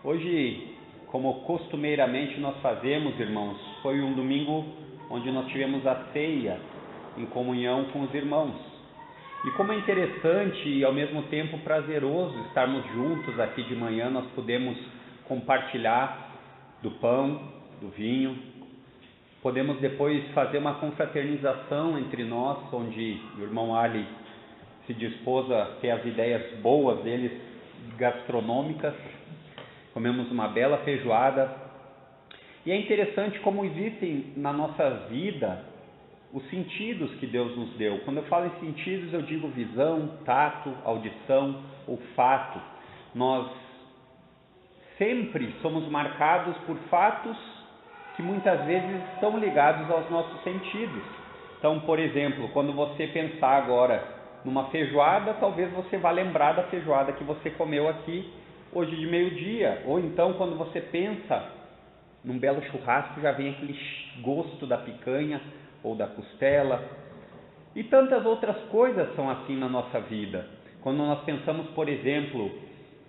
Hoje, como costumeiramente nós fazemos, irmãos, foi um domingo onde nós tivemos a ceia em comunhão com os irmãos. E como é interessante e ao mesmo tempo prazeroso estarmos juntos aqui de manhã, nós podemos compartilhar do pão, do vinho, podemos depois fazer uma confraternização entre nós, onde o irmão Ali se dispôs a ter as ideias boas deles, gastronômicas. Comemos uma bela feijoada. E é interessante como existem na nossa vida os sentidos que Deus nos deu. Quando eu falo em sentidos, eu digo visão, tato, audição, olfato. Nós sempre somos marcados por fatos que muitas vezes estão ligados aos nossos sentidos. Então, por exemplo, quando você pensar agora numa feijoada, talvez você vá lembrar da feijoada que você comeu aqui hoje de meio-dia. Ou então, quando você pensa num belo churrasco, já vem aquele gosto da picanha ou da costela. E tantas outras coisas são assim na nossa vida. Quando nós pensamos, por exemplo,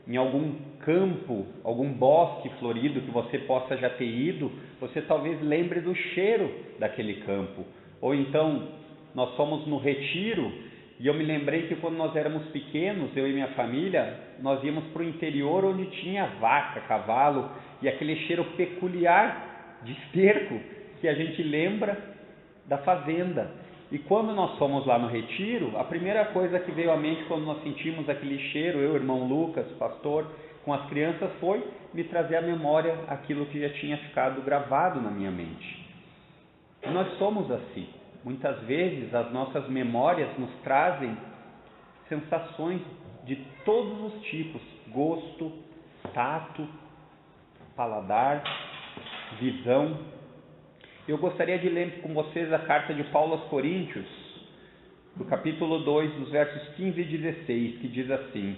em algum campo, algum bosque florido que você possa já ter ido, você talvez lembre do cheiro daquele campo. Ou então, nós fomos no retiro e eu me lembrei que quando nós éramos pequenos, eu e minha família, nós íamos para o interior onde tinha vaca, cavalo e aquele cheiro peculiar de esterco que a gente lembra da fazenda. E quando nós fomos lá no retiro, a primeira coisa que veio à mente quando nós sentimos aquele cheiro, eu, irmão Lucas, pastor, com as crianças, foi me trazer à memória aquilo que já tinha ficado gravado na minha mente. E nós somos assim. Muitas vezes as nossas memórias nos trazem sensações de todos os tipos: gosto, tato, paladar, visão. Eu gostaria de ler com vocês a carta de Paulo aos Coríntios, do capítulo 2, dos versos 15 e 16, que diz assim: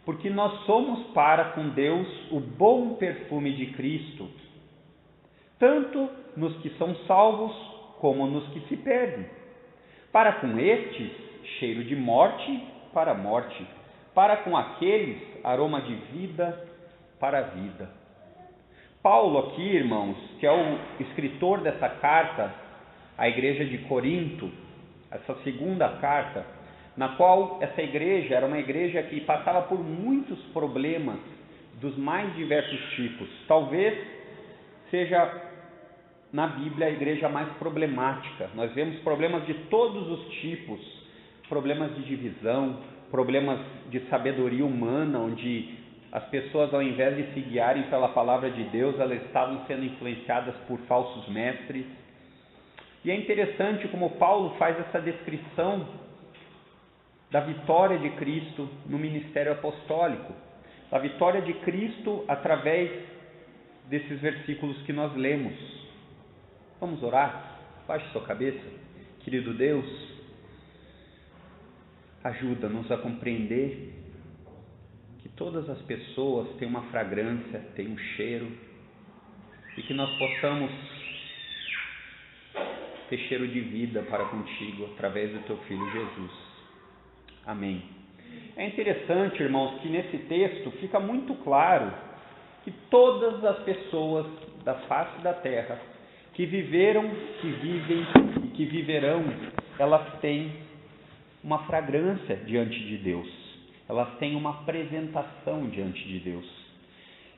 porque nós somos para com Deus o bom perfume de Cristo, tanto nos que são salvos como nos que se perdem. Para com estes, cheiro de morte para a morte, para com aqueles, aroma de vida para a vida. Paulo aqui, irmãos, que é o escritor dessa carta à igreja de Corinto, essa segunda carta, na qual essa igreja era uma igreja que passava por muitos problemas dos mais diversos tipos. Talvez seja na Bíblia a igreja mais problemática. Nós vemos problemas de todos os tipos, problemas de divisão, problemas de sabedoria humana, onde as pessoas, ao invés de se guiarem pela palavra de Deus, elas estavam sendo influenciadas por falsos mestres. E é interessante como Paulo faz essa descrição da vitória de Cristo no ministério apostólico, da vitória de Cristo através desses versículos que nós lemos. Vamos orar? Baixe sua cabeça. Querido Deus, ajuda-nos a compreender que todas as pessoas têm uma fragrância, têm um cheiro, e que nós possamos ter cheiro de vida para contigo através do teu Filho Jesus. Amém. É interessante, irmãos, que nesse texto fica muito claro que todas as pessoas da face da terra que viveram, que vivem e que viverão, elas têm uma fragrância diante de Deus. Elas têm uma apresentação diante de Deus.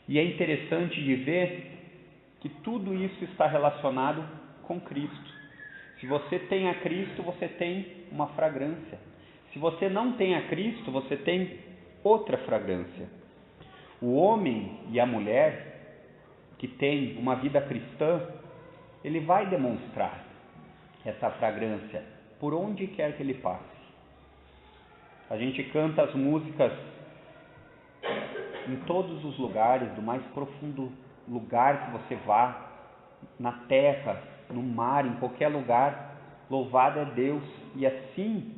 E é interessante de ver que tudo isso está relacionado com Cristo. Se você tem a Cristo, você tem uma fragrância. Se você não tem a Cristo, você tem outra fragrância. O homem e a mulher que tem uma vida cristã, ele vai demonstrar essa fragrância por onde quer que ele passe. A gente canta as músicas em todos os lugares, do mais profundo lugar que você vá, na terra, no mar, em qualquer lugar, louvado é Deus. E assim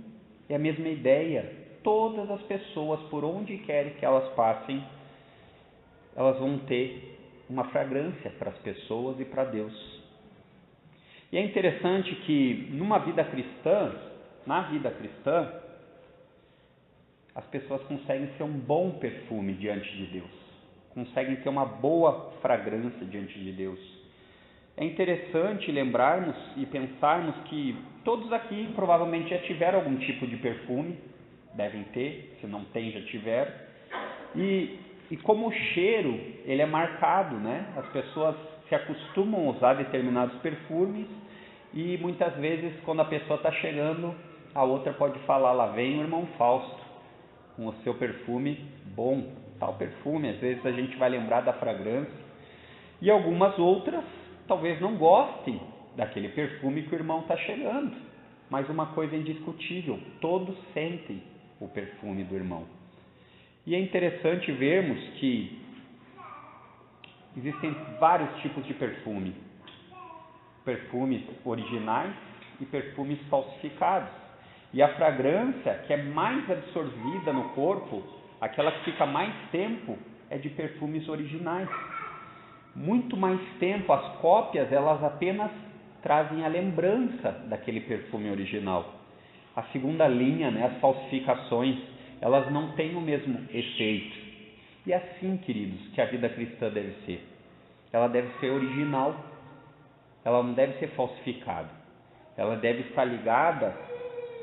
é a mesma ideia. Todas as pessoas, por onde quer que elas passem, elas vão ter uma fragrância para as pessoas e para Deus. E é interessante que na vida cristã, as pessoas conseguem ser um bom perfume diante de Deus. conseguem ter uma boa fragrância diante de Deus. É interessante lembrarmos e pensarmos que todos aqui provavelmente já tiveram algum tipo de perfume, devem ter, se não tem já tiveram, e como o cheiro ele é marcado, né? As pessoas se acostumam a usar determinados perfumes e muitas vezes quando a pessoa está chegando, a outra pode falar, lá vem o irmão Fausto com o seu perfume bom, tal perfume, às vezes a gente vai lembrar da fragrância, e algumas outras talvez não gostem daquele perfume que o irmão está chegando, mas uma coisa indiscutível, todos sentem o perfume do irmão. E é interessante vermos que existem vários tipos de perfume, perfumes originais e perfumes falsificados. E a fragrância que é mais absorvida no corpo, aquela que fica mais tempo, é de perfumes originais. Muito mais tempo, as cópias, elas apenas trazem a lembrança daquele perfume original. A segunda linha, né, as falsificações, elas não têm o mesmo efeito. E é assim, queridos, que a vida cristã deve ser. Ela deve ser original, ela não deve ser falsificada. Ela deve estar ligada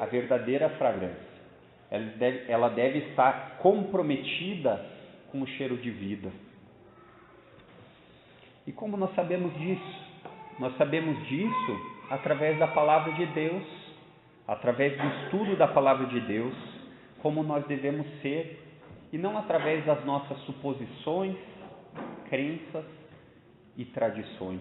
à verdadeira fragrância. Ela deve estar comprometida com o cheiro de vida. E como nós sabemos disso? Nós sabemos disso através da palavra de Deus, através do estudo da palavra de Deus, como nós devemos ser, e não através das nossas suposições, crenças e tradições.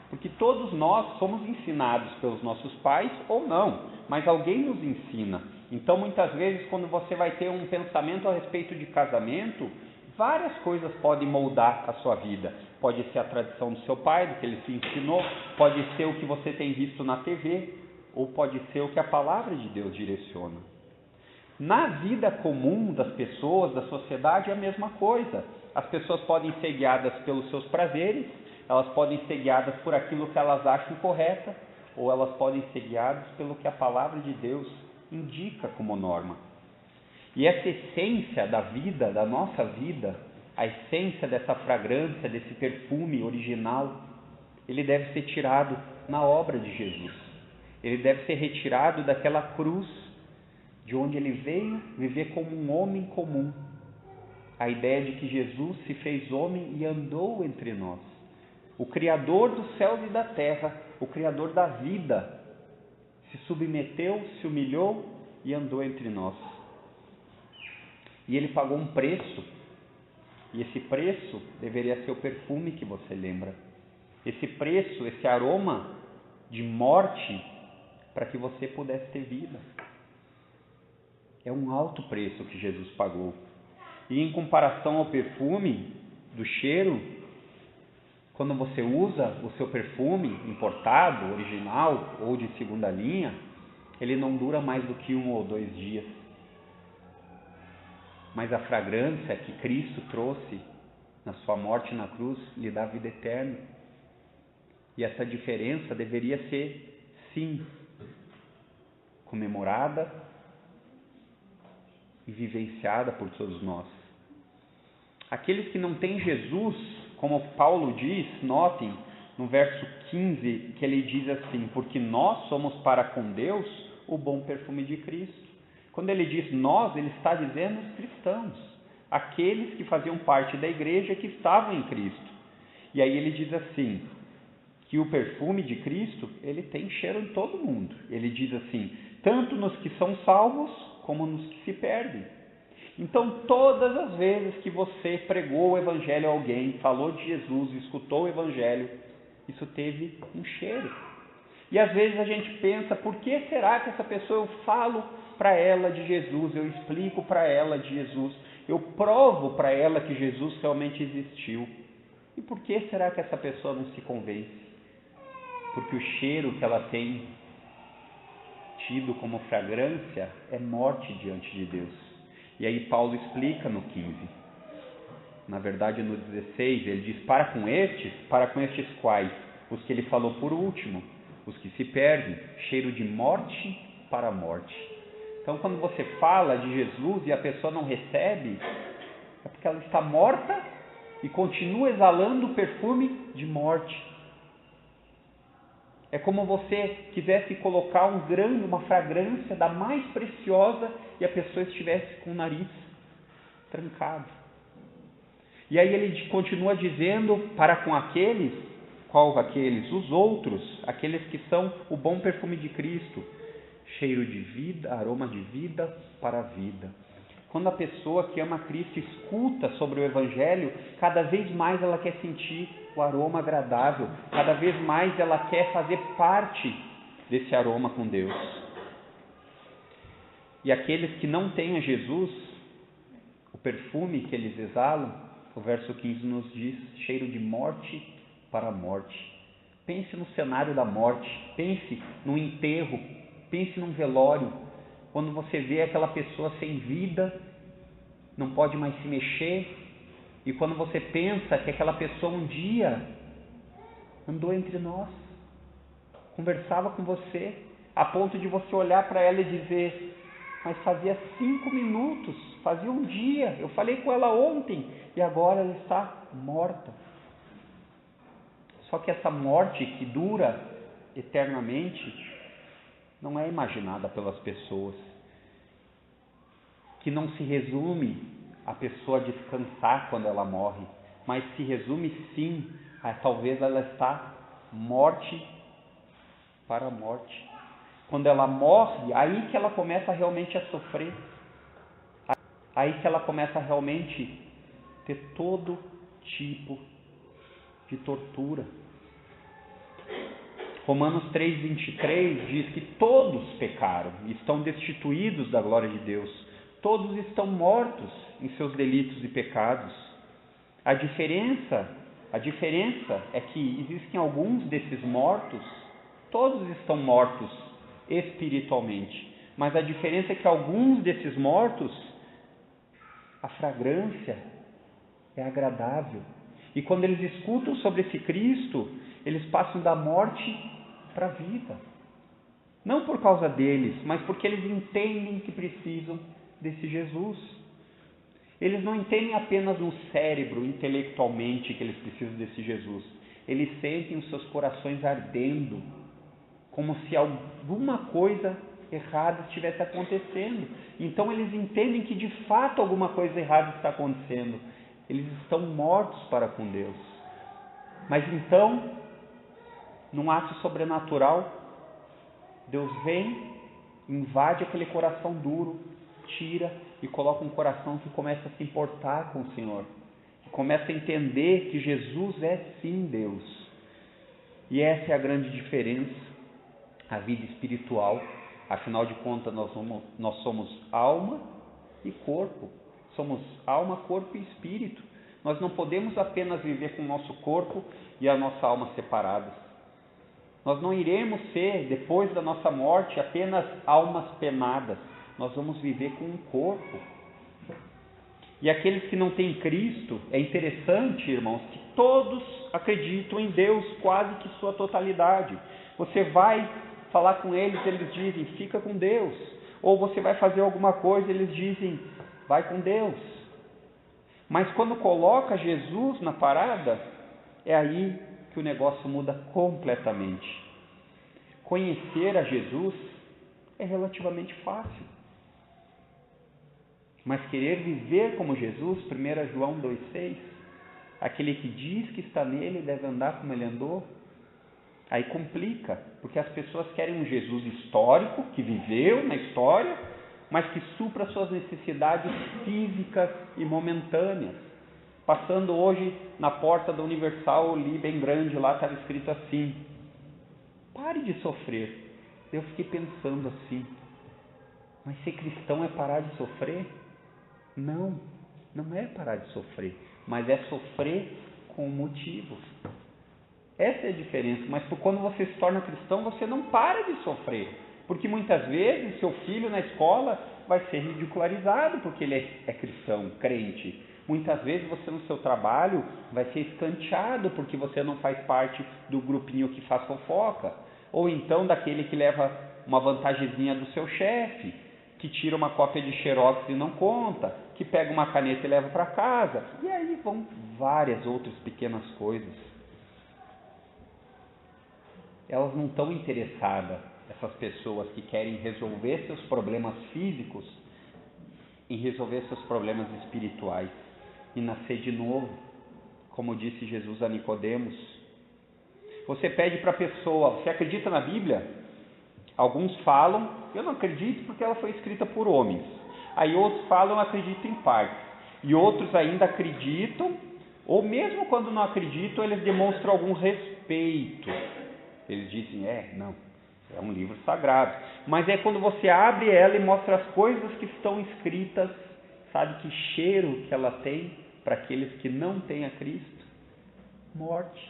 Porque todos nós somos ensinados pelos nossos pais ou não, mas alguém nos ensina. Então muitas vezes quando você vai ter um pensamento a respeito de casamento, várias coisas podem moldar a sua vida. Pode ser a tradição do seu pai, do que ele te ensinou, pode ser o que você tem visto na TV, ou pode ser o que a palavra de Deus direciona. Na vida comum das pessoas, da sociedade, é a mesma coisa. As pessoas podem ser guiadas pelos seus prazeres, elas podem ser guiadas por aquilo que elas acham correto, ou elas podem ser guiadas pelo que a palavra de Deus indica como norma. E essa essência da vida, da nossa vida, a essência dessa fragrância, desse perfume original, ele deve ser tirado na obra de Jesus. Ele deve ser retirado daquela cruz de onde ele veio viver como um homem comum. A ideia de que Jesus se fez homem e andou entre nós. O Criador dos céus e da terra, o Criador da vida, se submeteu, se humilhou e andou entre nós. E ele pagou um preço, e esse preço deveria ser o perfume que você lembra. Esse preço, esse aroma de morte, para que você pudesse ter vida. É um alto preço que Jesus pagou. E em comparação ao perfume, do cheiro, quando você usa o seu perfume importado, original ou de segunda linha, ele não dura mais do que 1 ou 2 dias. Mas a fragrância que Cristo trouxe na sua morte na cruz lhe dá vida eterna. E essa diferença deveria ser, sim, comemorada e vivenciada por todos nós. Aqueles que não têm Jesus, como Paulo diz, notem no verso 15 que ele diz assim: porque nós somos para com Deus o bom perfume de Cristo. Quando ele diz nós, ele está dizendo os cristãos, aqueles que faziam parte da igreja que estavam em Cristo. E aí ele diz assim, que o perfume de Cristo, ele tem cheiro em todo mundo. Ele diz assim, tanto nos que são salvos, como nos que se perdem. Então, todas as vezes que você pregou o Evangelho a alguém, falou de Jesus, escutou o Evangelho, isso teve um cheiro. E às vezes a gente pensa, por que será que essa pessoa, eu falo para ela de Jesus, eu explico para ela de Jesus, eu provo para ela que Jesus realmente existiu. E por que será que essa pessoa não se convence? Porque o cheiro que ela tem tido como fragrância é morte diante de Deus. E aí Paulo explica no 15. Na verdade no 16 ele diz, para com estes quais? Os que ele falou por último, os que se perdem, cheiro de morte para a morte. Então quando você fala de Jesus e a pessoa não recebe, é porque ela está morta e continua exalando o perfume de morte. É como você quisesse colocar uma fragrância da mais preciosa e a pessoa estivesse com o nariz trancado. E aí ele continua dizendo para com aqueles, qual aqueles? Os outros, aqueles que são o bom perfume de Cristo, cheiro de vida, aroma de vida para a vida. Quando a pessoa que ama Cristo escuta sobre o Evangelho, cada vez mais ela quer sentir o aroma agradável, cada vez mais ela quer fazer parte desse aroma com Deus. E aqueles que não têm a Jesus, o perfume que eles exalam, o verso 15 nos diz, cheiro de morte para a morte. Pense no cenário da morte, pense no enterro, pense num velório, quando você vê aquela pessoa sem vida, não pode mais se mexer, e quando você pensa que aquela pessoa um dia andou entre nós, conversava com você, a ponto de você olhar para ela e dizer, mas fazia 5 minutos, fazia um dia, eu falei com ela ontem, e agora ela está morta. Só que essa morte que dura eternamente, não é imaginada pelas pessoas, que não se resume a pessoa descansar quando ela morre, mas se resume sim a talvez ela está morte para a morte. Quando ela morre, aí que ela começa realmente a sofrer, aí que ela começa realmente a ter todo tipo de tortura. Romanos 3,23 diz que todos pecaram e estão destituídos da glória de Deus. Todos estão mortos em seus delitos e pecados. A diferença é que existem alguns desses mortos, todos estão mortos espiritualmente, mas a diferença é que alguns desses mortos, a fragrância é agradável. E quando eles escutam sobre esse Cristo, eles passam da morte para a vida. Não por causa deles, mas porque eles entendem que precisam desse Jesus. Eles não entendem apenas no cérebro, intelectualmente, que eles precisam desse Jesus. Eles sentem os seus corações ardendo, como se alguma coisa errada estivesse acontecendo. Então eles entendem que de fato alguma coisa errada está acontecendo. Eles estão mortos para com Deus. Mas então, num ato sobrenatural, Deus vem, invade aquele coração duro, tira e coloca um coração que começa a se importar com o Senhor, que começa a entender que Jesus é sim Deus. E essa é a grande diferença, a vida espiritual. Afinal de contas, nós somos alma e corpo. Somos alma, corpo e espírito. Nós não podemos apenas viver com o nosso corpo e a nossa alma separadas. Nós não iremos ser, depois da nossa morte, apenas almas penadas. Nós vamos viver com um corpo. E aqueles que não têm Cristo, é interessante, irmãos, que todos acreditam em Deus, quase que sua totalidade. Você vai falar com eles, eles dizem, fica com Deus. Ou você vai fazer alguma coisa, eles dizem, vai com Deus. Mas quando coloca Jesus na parada, é aí que o negócio muda completamente. Conhecer a Jesus é relativamente fácil. Mas querer viver como Jesus, 1 João 2,6, aquele que diz que está nele deve andar como ele andou, aí complica, porque as pessoas querem um Jesus histórico, que viveu na história, mas que supra suas necessidades físicas e momentâneas. Passando hoje na porta da Universal, eu li bem grande, lá estava escrito assim, pare de sofrer. Eu fiquei pensando assim, mas ser cristão é parar de sofrer? Não, não é parar de sofrer, mas é sofrer com motivo. Essa é a diferença, mas quando você se torna cristão, você não para de sofrer, porque muitas vezes seu filho na escola vai ser ridicularizado porque ele é cristão, crente. Muitas vezes você no seu trabalho vai ser escanteado porque você não faz parte do grupinho que faz fofoca, ou então daquele que leva uma vantagenzinha do seu chefe, que tira uma cópia de xerox e não conta. que pega uma caneta e leva para casa. E aí vão várias outras pequenas coisas. Elas não estão interessadas, essas pessoas que querem resolver seus problemas físicos, em resolver seus problemas espirituais e nascer de novo, como disse Jesus a Nicodemos. Você pede para a pessoa, você acredita na Bíblia? Alguns falam, eu não acredito porque ela foi escrita por homens. Aí outros falam, eu acredito em parte. E outros ainda acreditam, ou mesmo quando não acreditam, eles demonstram algum respeito. Eles dizem, não, é um livro sagrado. Mas é quando você abre ela e mostra as coisas que estão escritas, sabe que cheiro que ela tem para aqueles que não têm a Cristo? Morte.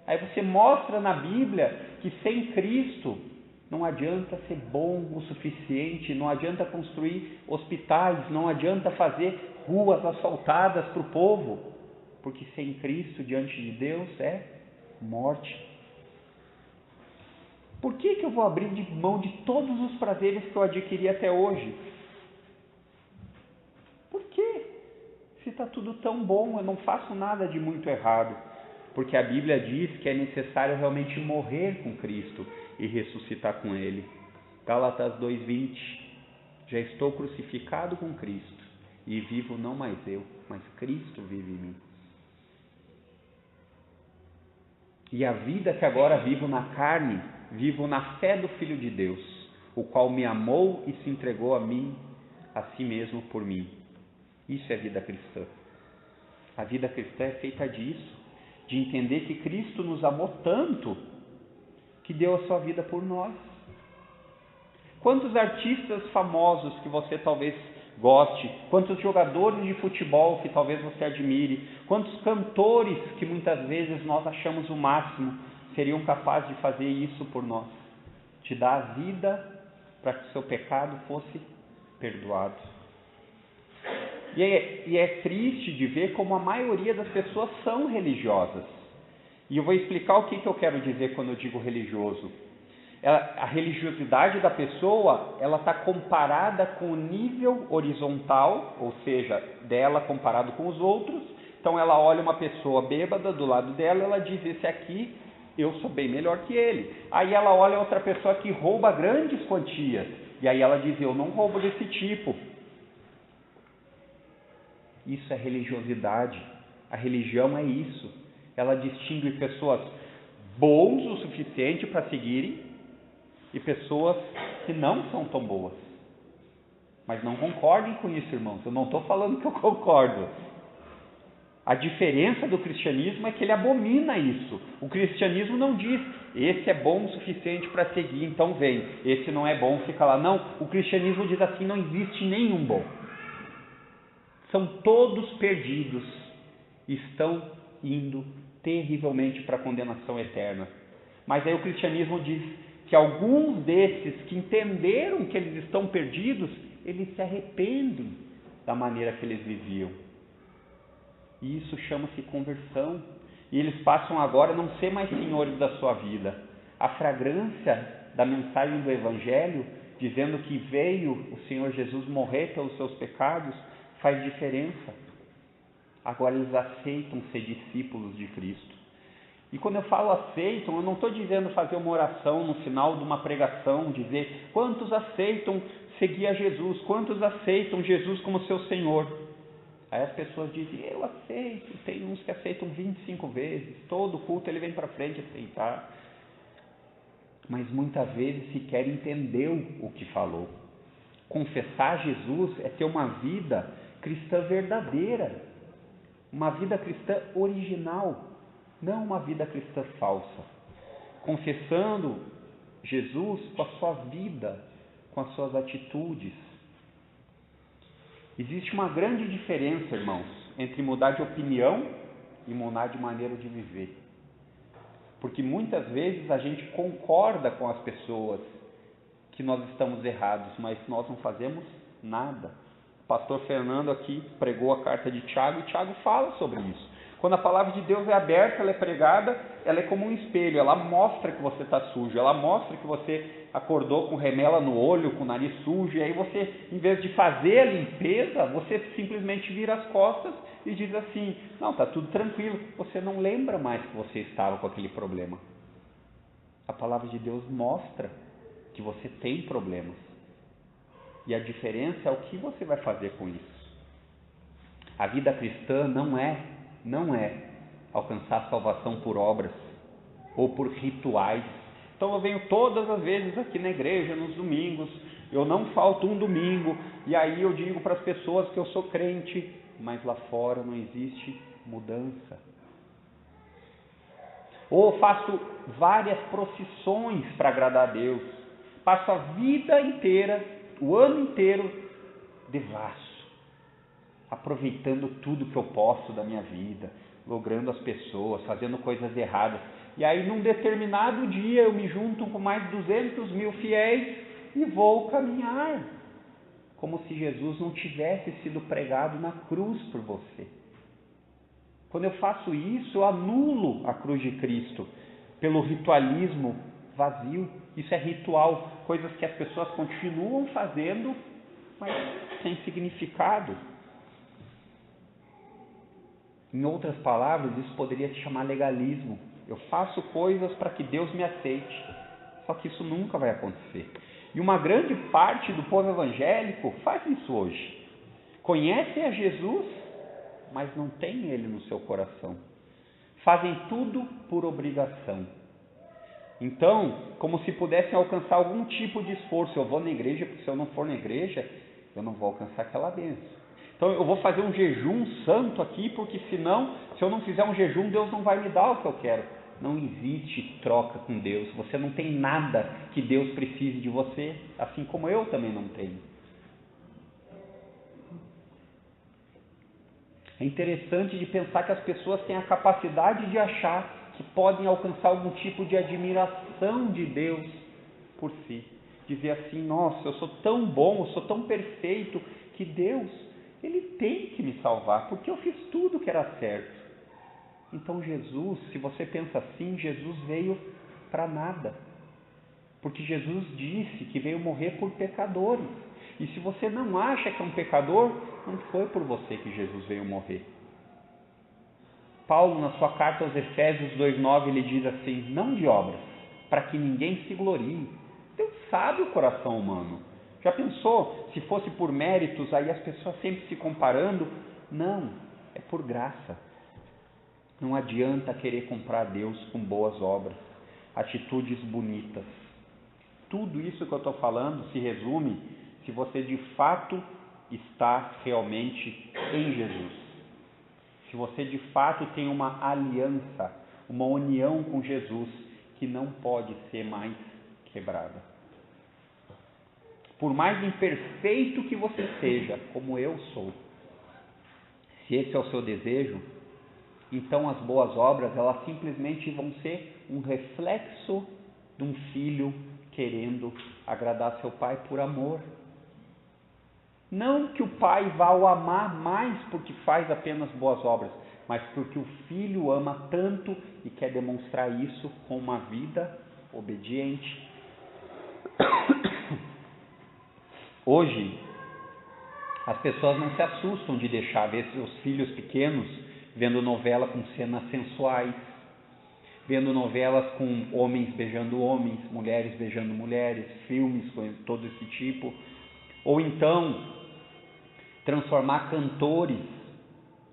Aí você mostra na Bíblia que sem Cristo não adianta ser bom o suficiente, não adianta construir hospitais, não adianta fazer ruas asfaltadas para o povo, porque sem Cristo diante de Deus é morte. Por que eu vou abrir de mão de todos os prazeres que eu adquiri até hoje? Por quê? Se está tudo tão bom, eu não faço nada de muito errado. Porque a Bíblia diz que é necessário realmente morrer com Cristo e ressuscitar com Ele. Gálatas 2:20. Já estou crucificado com Cristo e vivo não mais eu, mas Cristo vive em mim. E a vida que agora vivo na carne, vivo na fé do Filho de Deus, o qual me amou e se entregou a si mesmo por mim. Isso é vida cristã. A vida cristã é feita disso, de entender que Cristo nos amou tanto, que deu a sua vida por nós. Quantos artistas famosos que você talvez goste, quantos jogadores de futebol que talvez você admire, quantos cantores que muitas vezes nós achamos o máximo, seriam capazes de fazer isso por nós, te dar a vida para que o seu pecado fosse perdoado. E é triste de ver como a maioria das pessoas são religiosas. E eu vou explicar o que eu quero dizer quando eu digo religioso. A religiosidade da pessoa, ela está comparada com o nível horizontal, ou seja, dela comparado com os outros. Então ela olha uma pessoa bêbada do lado dela, ela diz, esse aqui eu sou bem melhor que ele. Aí ela olha outra pessoa que rouba grandes quantias, e aí ela diz, eu não roubo desse tipo. Isso é religiosidade. A religião é isso. Ela distingue pessoas boas o suficiente para seguirem e pessoas que não são tão boas. Mas não concordem com isso, irmãos. Eu não estou falando que eu concordo. A diferença do cristianismo é que ele abomina isso. O cristianismo não diz, esse é bom o suficiente para seguir, então vem. Esse não é bom, fica lá. Não, o cristianismo diz assim, não existe nenhum bom. São todos perdidos, estão indo terrivelmente para a condenação eterna. Mas aí o cristianismo diz que alguns desses que entenderam que eles estão perdidos, eles se arrependem da maneira que eles viviam. E isso chama-se conversão. E eles passam agora a não ser mais senhores da sua vida. A fragrância da mensagem do Evangelho, dizendo que veio o Senhor Jesus morrer pelos seus pecados, faz diferença. Agora eles aceitam ser discípulos de Cristo. E quando eu falo aceitam, eu não estou dizendo fazer uma oração no final de uma pregação, dizer quantos aceitam seguir a Jesus, quantos aceitam Jesus como seu Senhor. Aí as pessoas dizem, eu aceito, tem uns que aceitam 25 vezes, todo culto ele vem para frente aceitar. Mas muitas vezes sequer entendeu o que falou. Confessar Jesus é ter uma vida cristã verdadeira, uma vida cristã original, não uma vida cristã falsa. Confessando Jesus com a sua vida, com as suas atitudes. Existe uma grande diferença, irmãos, entre mudar de opinião e mudar de maneira de viver. Porque muitas vezes a gente concorda com as pessoas que nós estamos errados, mas nós não fazemos nada. O pastor Fernando aqui pregou a carta de Tiago e Tiago fala sobre isso. Quando a palavra de Deus é aberta, ela é pregada, ela é como um espelho, ela mostra que você está sujo, ela mostra que você acordou com remela no olho, com o nariz sujo, e aí você, em vez de fazer a limpeza, você simplesmente vira as costas e diz assim: não, está tudo tranquilo. Você não lembra mais que você estava com aquele problema. A palavra de Deus mostra que você tem problemas, e a diferença é o que você vai fazer com isso. A vida cristã não é alcançar a salvação por obras ou por rituais. Então eu venho todas as vezes aqui na igreja, nos domingos, eu não falto um domingo, e aí eu digo para as pessoas que eu sou crente, mas lá fora não existe mudança. Ou faço várias procissões para agradar a Deus, passo a vida inteira, o ano inteiro, devasso, aproveitando tudo que eu posso da minha vida, logrando as pessoas, fazendo coisas erradas. E aí num determinado dia eu me junto com mais de 200 mil fiéis e vou caminhar, como se Jesus não tivesse sido pregado na cruz por você. Quando eu faço isso, eu anulo a cruz de Cristo pelo ritualismo vazio. Isso é ritual, coisas que as pessoas continuam fazendo, mas sem significado. Em outras palavras, isso poderia te chamar legalismo. Eu faço coisas para que Deus me aceite, só que isso nunca vai acontecer. E uma grande parte do povo evangélico faz isso hoje. Conhecem a Jesus, mas não tem Ele no seu coração. Fazem tudo por obrigação. Então, como se pudessem alcançar algum tipo de esforço. Eu vou na igreja, porque se eu não for na igreja, eu não vou alcançar aquela bênção. Então eu vou fazer um jejum santo aqui, porque senão, se eu não fizer um jejum, Deus não vai me dar o que eu quero. Não existe troca com Deus. Você não tem nada que Deus precise de você, assim como eu também não tenho. É interessante de pensar que as pessoas têm a capacidade de achar que podem alcançar algum tipo de admiração de Deus por si. Dizer assim: nossa, eu sou tão bom, eu sou tão perfeito, que Deus, Ele tem que me salvar, porque eu fiz tudo que era certo. Então Jesus, se você pensa assim, Jesus veio para nada. Porque Jesus disse que veio morrer por pecadores. E se você não acha que é um pecador, não foi por você que Jesus veio morrer. Paulo, na sua carta aos Efésios 2,9, ele diz assim: não de obras, para que ninguém se glorie. Deus sabe o coração humano. Já pensou, se fosse por méritos, aí as pessoas sempre se comparando? Não, é por graça. Não adianta querer comprar Deus com boas obras, atitudes bonitas. Tudo isso que eu estou falando se resume se você de fato está realmente em Jesus. Se você de fato tem uma aliança, uma união com Jesus que não pode ser mais quebrada. Por mais imperfeito que você seja, como eu sou, se esse é o seu desejo, então as boas obras, elas simplesmente vão ser um reflexo de um filho querendo agradar seu pai por amor. Não que o pai vá o amar mais porque faz apenas boas obras, mas porque o filho ama tanto e quer demonstrar isso com uma vida obediente. Hoje, as pessoas não se assustam de deixar ver seus filhos pequenos vendo novela com cenas sensuais, vendo novelas com homens beijando homens, mulheres beijando mulheres, filmes com todo esse tipo, ou então transformar cantores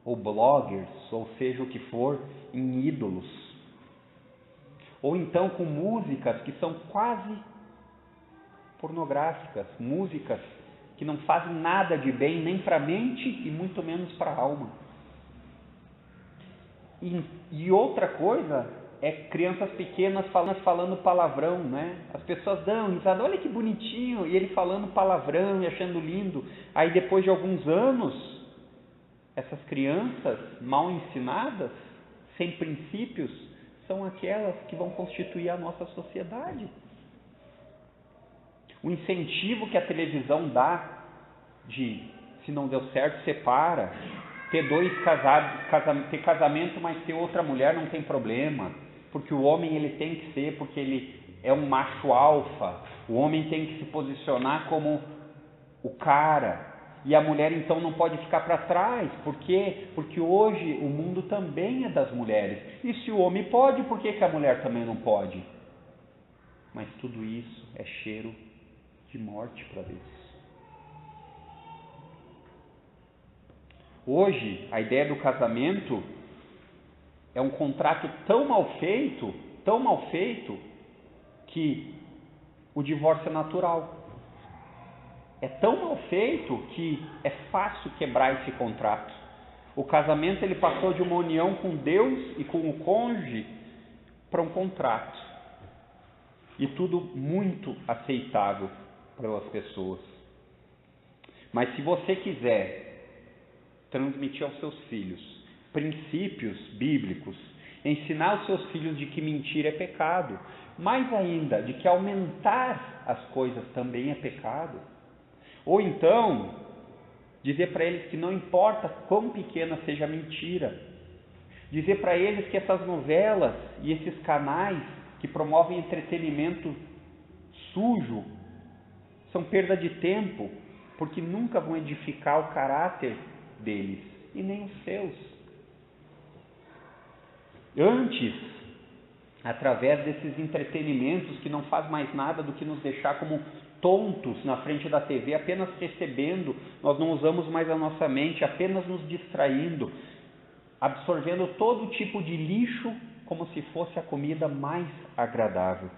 ou bloggers, ou seja o que for, em ídolos, ou então com músicas que são quase pornográficas, músicas que não fazem nada de bem nem para a mente e muito menos para a alma. E outra coisa é crianças pequenas falando palavrão, né? As pessoas dão risada, olha que bonitinho, e ele falando palavrão e achando lindo. Aí depois de alguns anos, essas crianças mal ensinadas, sem princípios, são aquelas que vão constituir a nossa sociedade. O incentivo que a televisão dá de, se não deu certo, separa, ter dois casados, ter casamento, mas ter outra mulher não tem problema, porque o homem ele tem que ser, porque ele é um macho alfa, o homem tem que se posicionar como o cara, e a mulher então não pode ficar para trás. Por quê? Porque hoje o mundo também é das mulheres, e se o homem pode, por que a mulher também não pode? Mas tudo isso é cheiro de morte para Deus. Hoje, a ideia do casamento é um contrato tão mal feito, que o divórcio é natural. É tão mal feito que é fácil quebrar esse contrato. O casamento ele passou de uma união com Deus e com o cônjuge para um contrato. E tudo muito aceitável pelas pessoas. Mas se você quiser transmitir aos seus filhos princípios bíblicos, ensinar os seus filhos de que mentir é pecado, mais ainda, de que aumentar as coisas também é pecado, ou então dizer para eles que não importa quão pequena seja a mentira, dizer para eles que essas novelas e esses canais que promovem entretenimento sujo são perda de tempo, porque nunca vão edificar o caráter deles e nem os seus. Antes, através desses entretenimentos que não faz mais nada do que nos deixar como tontos na frente da TV, apenas recebendo, nós não usamos mais a nossa mente, apenas nos distraindo, absorvendo todo tipo de lixo como se fosse a comida mais agradável.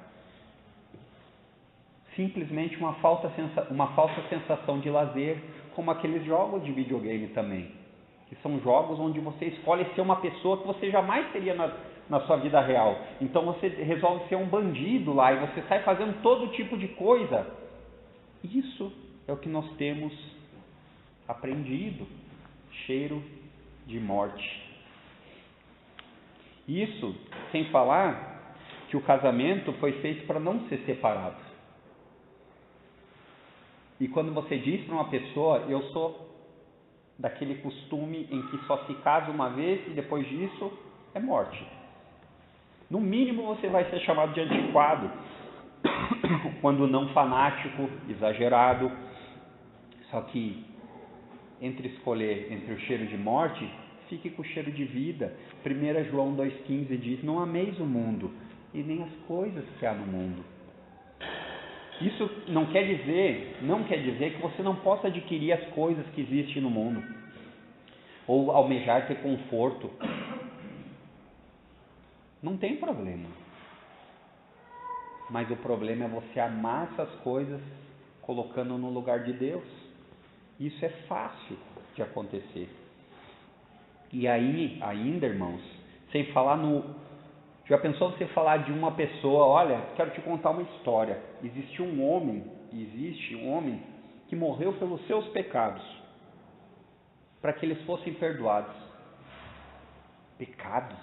Simplesmente uma falsa sensação de lazer, como aqueles jogos de videogame também, que são jogos onde você escolhe ser uma pessoa que você jamais seria na sua vida real. Então você resolve ser um bandido lá e você sai fazendo todo tipo de coisa. Isso é o que nós temos aprendido, cheiro de morte. Isso sem falar que o casamento foi feito para não ser separado. E quando você diz para uma pessoa, eu sou daquele costume em que só se casa uma vez e depois disso é morte. No mínimo você vai ser chamado de antiquado, quando não fanático, exagerado. Só que entre escolher entre o cheiro de morte, fique com o cheiro de vida. 1 João 2,15 diz: não ameis o mundo e nem as coisas que há no mundo. Isso não quer dizer que você não possa adquirir as coisas que existem no mundo, ou almejar ter conforto. Não tem problema. Mas o problema é você amar essas coisas colocando no lugar de Deus. Isso é fácil de acontecer. E aí, ainda, irmãos, sem falar já pensou você falar de uma pessoa, olha, quero te contar uma história. Existe um homem que morreu pelos seus pecados, para que eles fossem perdoados. Pecados?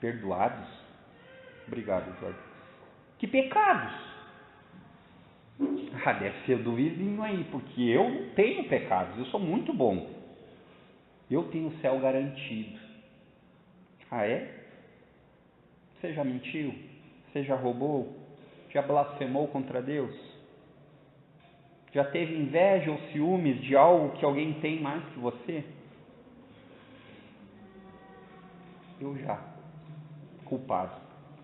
Perdoados? Obrigado, Jorge. Que pecados? Deve ser do vizinho aí, porque eu não tenho pecados, eu sou muito bom. Eu tenho o céu garantido. É? Você já mentiu? Você já roubou? Já blasfemou contra Deus? Já teve inveja ou ciúmes de algo que alguém tem mais que você? Eu já. Culpado.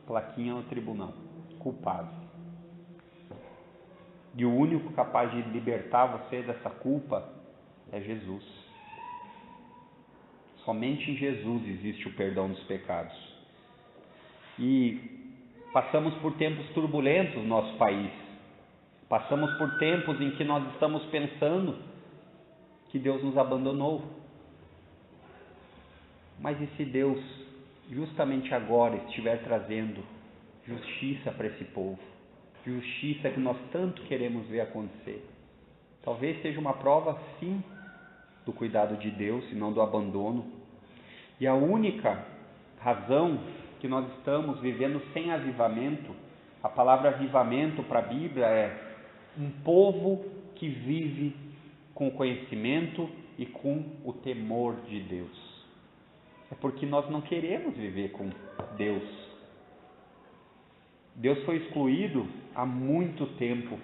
Plaquinha no tribunal. Culpado. E o único capaz de libertar você dessa culpa é Jesus. Somente em Jesus existe o perdão dos pecados. E passamos por tempos turbulentos no nosso país. Passamos por tempos em que nós estamos pensando que Deus nos abandonou. Mas e se Deus, justamente agora, estiver trazendo justiça para esse povo? Justiça que nós tanto queremos ver acontecer. Talvez seja uma prova, sim, do cuidado de Deus e não do abandono. E a única razão que nós estamos vivendo sem avivamento, a palavra avivamento para a Bíblia é um povo que vive com conhecimento e com o temor de Deus. É porque nós não queremos viver com Deus. Deus foi excluído há muito tempo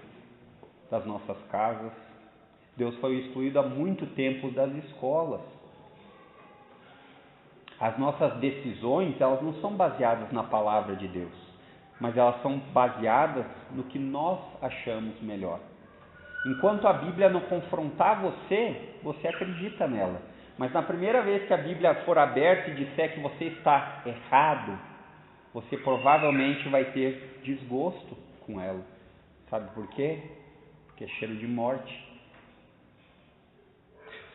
das nossas casas. Deus foi excluído há muito tempo das escolas. As nossas decisões, elas não são baseadas na palavra de Deus, mas elas são baseadas no que nós achamos melhor. Enquanto a Bíblia não confrontar você, você acredita nela. Mas na primeira vez que a Bíblia for aberta e disser que você está errado, você provavelmente vai ter desgosto com ela. Sabe por quê? Porque é cheiro de morte.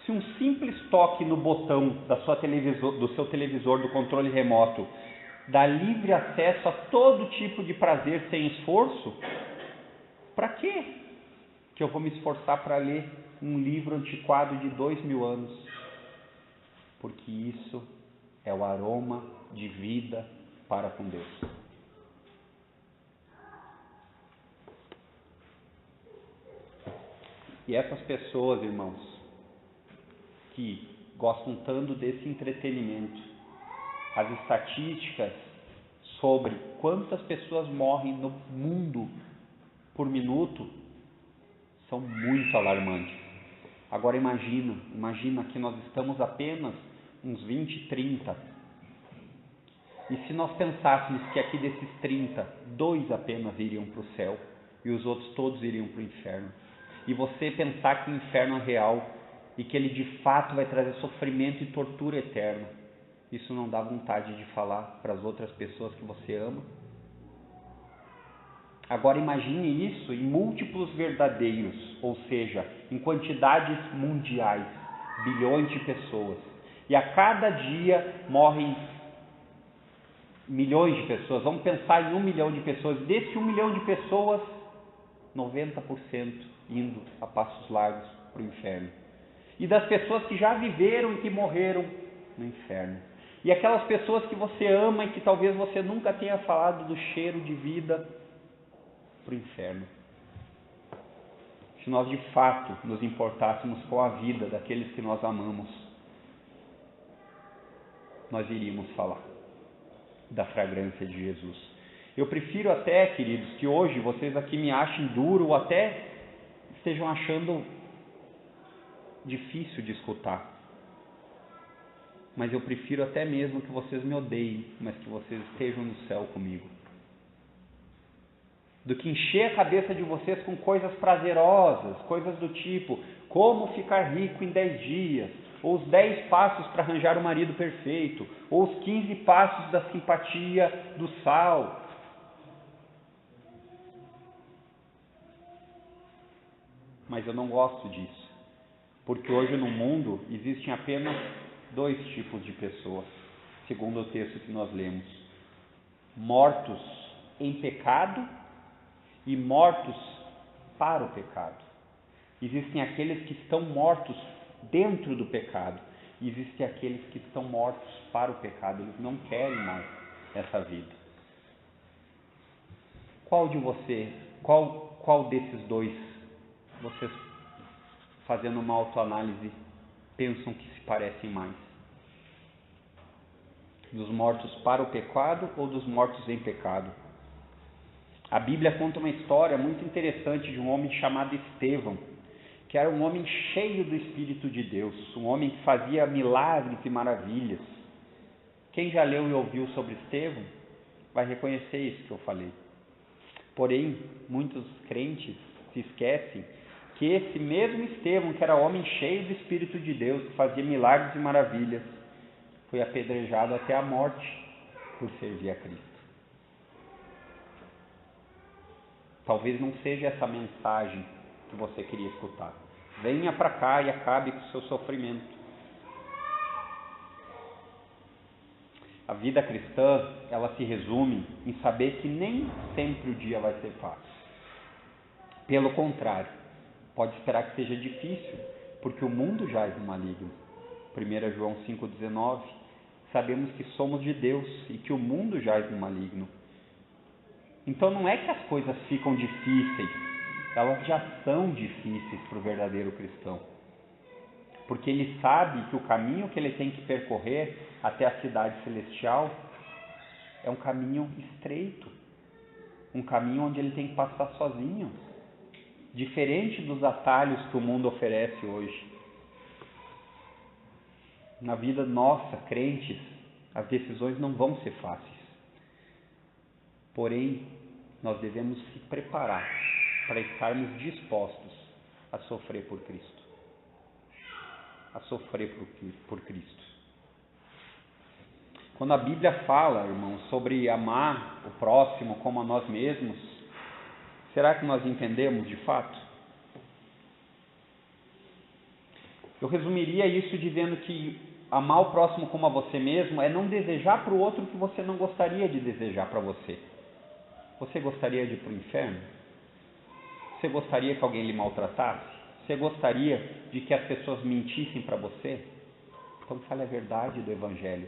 Se um simples toque no botão do seu televisor, do controle remoto, dá livre acesso a todo tipo de prazer sem esforço, para quê que eu vou me esforçar para ler um livro antiquado de 2000 anos? Porque isso é o aroma de vida para com Deus. E essas pessoas, irmãos, que gostam tanto desse entretenimento, as estatísticas sobre quantas pessoas morrem no mundo por minuto são muito alarmantes. Agora imagina que nós estamos apenas uns 20, 30. E se nós pensássemos que aqui desses 30, 2 apenas iriam para o céu e os outros todos iriam para o inferno. E você pensar que o inferno é real e que ele de fato vai trazer sofrimento e tortura eterna. Isso não dá vontade de falar para as outras pessoas que você ama? Agora imagine isso em múltiplos verdadeiros, ou seja, em quantidades mundiais, bilhões de pessoas. E a cada dia morrem milhões de pessoas. Vamos pensar em 1 milhão de pessoas. Desse 1 milhão de pessoas, 90% indo a passos largos para o inferno. E das pessoas que já viveram e que morreram no inferno. E aquelas pessoas que você ama e que talvez você nunca tenha falado do cheiro de vida para o inferno. Se nós de fato nos importássemos com a vida daqueles que nós amamos, nós iríamos falar da fragrância de Jesus. Eu prefiro até, queridos, que hoje vocês aqui me achem duro ou até estejam achando difícil de escutar. Mas eu prefiro até mesmo que vocês me odeiem, mas que vocês estejam no céu comigo. Do que encher a cabeça de vocês com coisas prazerosas, coisas do tipo, como ficar rico em 10 dias, ou os 10 passos para arranjar o marido perfeito, ou os 15 passos da simpatia do sal. Mas eu não gosto disso, porque hoje no mundo existem apenas 2 tipos de pessoas, segundo o texto que nós lemos: mortos em pecado e mortos para o pecado. Existem aqueles que estão mortos dentro do pecado, e existem aqueles que estão mortos para o pecado. Eles não querem mais essa vida. Qual desses 2 vocês, fazendo uma autoanálise, pensam que se parecem mais? Dos mortos para o pecado ou dos mortos em pecado? A Bíblia conta uma história muito interessante de um homem chamado Estevão, que era um homem cheio do Espírito de Deus, um homem que fazia milagres e maravilhas. Quem já leu e ouviu sobre Estevão vai reconhecer isso que eu falei. Porém, muitos crentes se esquecem que esse mesmo Estevão, que era homem cheio do Espírito de Deus, que fazia milagres e maravilhas, foi apedrejado até a morte por servir a Cristo. Talvez não seja essa mensagem que você queria escutar. Venha para cá e acabe com o seu sofrimento. A vida cristã, ela se resume em saber que nem sempre o dia vai ser fácil. Pelo contrário, pode esperar que seja difícil, porque o mundo jaz no maligno. 1 João 5,19, sabemos que somos de Deus e que o mundo jaz no maligno. Então não é que as coisas ficam difíceis, elas já são difíceis para o verdadeiro cristão. porque ele sabe que o caminho que ele tem que percorrer até a cidade celestial é um caminho estreito, um caminho onde ele tem que passar sozinho, diferente dos atalhos que o mundo oferece hoje. Na vida nossa, crentes, as decisões não vão ser fáceis. Porém, nós devemos se preparar para estarmos dispostos a sofrer por Cristo. A sofrer por Cristo. Quando a Bíblia fala, irmãos, sobre amar o próximo como a nós mesmos, será que nós entendemos de fato? Eu resumiria isso dizendo que amar o próximo como a você mesmo é não desejar para o outro o que você não gostaria de desejar para você. Você gostaria de ir para o inferno? Você gostaria que alguém lhe maltratasse? Você gostaria de que as pessoas mentissem para você? Então fale a verdade do Evangelho.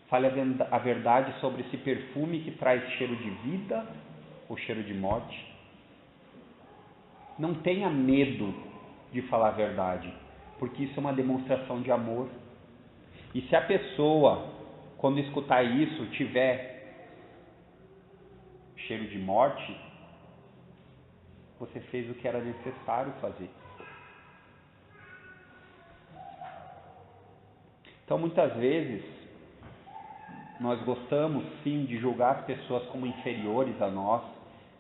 Fale a verdade sobre esse perfume que traz cheiro de vida ou cheiro de morte. Não tenha medo de falar a verdade, porque isso é uma demonstração de amor. E se a pessoa, quando escutar isso, tiver cheiro de morte, você fez o que era necessário fazer. Então, muitas vezes, nós gostamos, sim, de julgar as pessoas como inferiores a nós.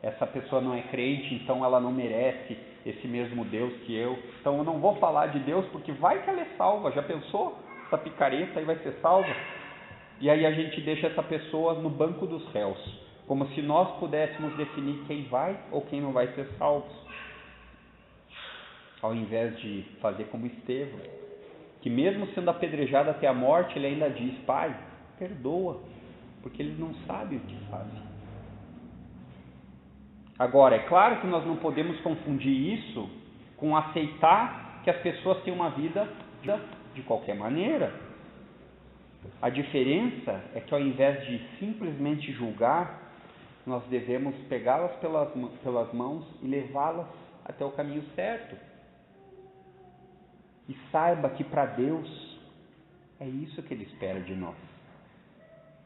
Essa pessoa não é crente, então ela não merece esse mesmo Deus que eu. Então, eu não vou falar de Deus, porque vai que ela é salva. Já pensou? Essa picareta aí vai ser salva? E aí a gente deixa essa pessoa no banco dos réus, como se nós pudéssemos definir quem vai ou quem não vai ser salvo. Ao invés de fazer como Estevão, que mesmo sendo apedrejado até a morte, ele ainda diz: Pai, perdoa, porque eles não sabem o que fazem. Agora, é claro que nós não podemos confundir isso com aceitar que as pessoas têm uma vida de qualquer maneira. A diferença é que ao invés de simplesmente julgar, nós devemos pegá-las pelas mãos e levá-las até o caminho certo. E saiba que para Deus é isso que Ele espera de nós.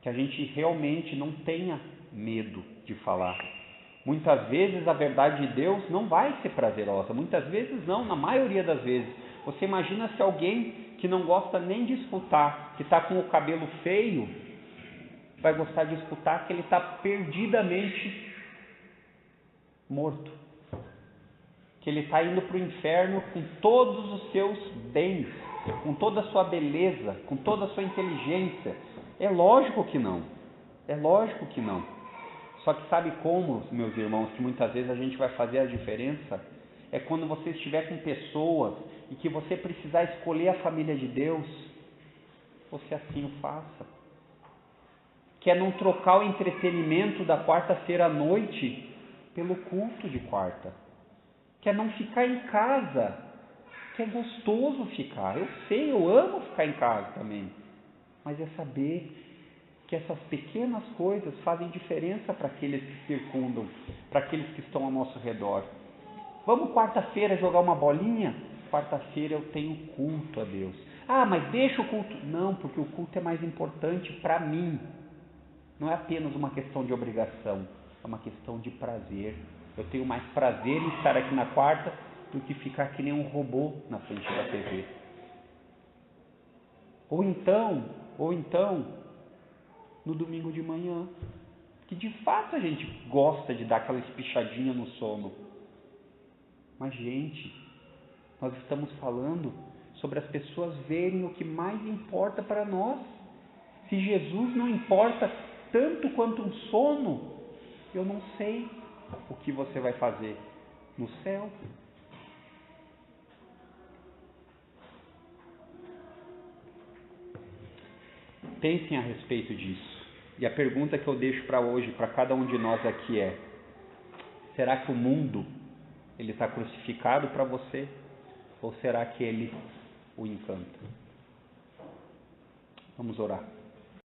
Que a gente realmente não tenha medo de falar. Muitas vezes a verdade de Deus não vai ser prazerosa. Muitas vezes não, na maioria das vezes. Você imagina se alguém que não gosta nem de escutar, que está com o cabelo feio, vai gostar de escutar que ele está perdidamente morto. Que ele está indo para o inferno com todos os seus bens, com toda a sua beleza, com toda a sua inteligência. É lógico que não. É lógico que não. Só que sabe como, meus irmãos, que muitas vezes a gente vai fazer a diferença? É quando você estiver com pessoas e que você precisar escolher a família de Deus, você assim o faça. Que é não trocar o entretenimento da quarta-feira à noite pelo culto de quarta. Que é não ficar em casa, que é gostoso ficar. Eu sei, eu amo ficar em casa também. Mas é saber que essas pequenas coisas fazem diferença para aqueles que circundam, para aqueles que estão ao nosso redor. Vamos quarta-feira jogar uma bolinha? Quarta-feira eu tenho culto a Deus. Ah, mas deixa o culto. Não, porque o culto é mais importante para mim. Não é apenas uma questão de obrigação, é uma questão de prazer. Eu tenho mais prazer em estar aqui na quarta do que ficar que nem um robô na frente da TV. Ou então, no domingo de manhã, que de fato a gente gosta de dar aquela espichadinha no sono. Mas, gente, nós estamos falando sobre as pessoas verem o que mais importa para nós. Se Jesus não importa tanto quanto um sono, eu não sei o que você vai fazer no céu. Pensem a respeito disso. E a pergunta que eu deixo para hoje, para cada um de nós aqui é: será que o mundo ele está crucificado para você? Ou será que ele o encanta? Vamos orar.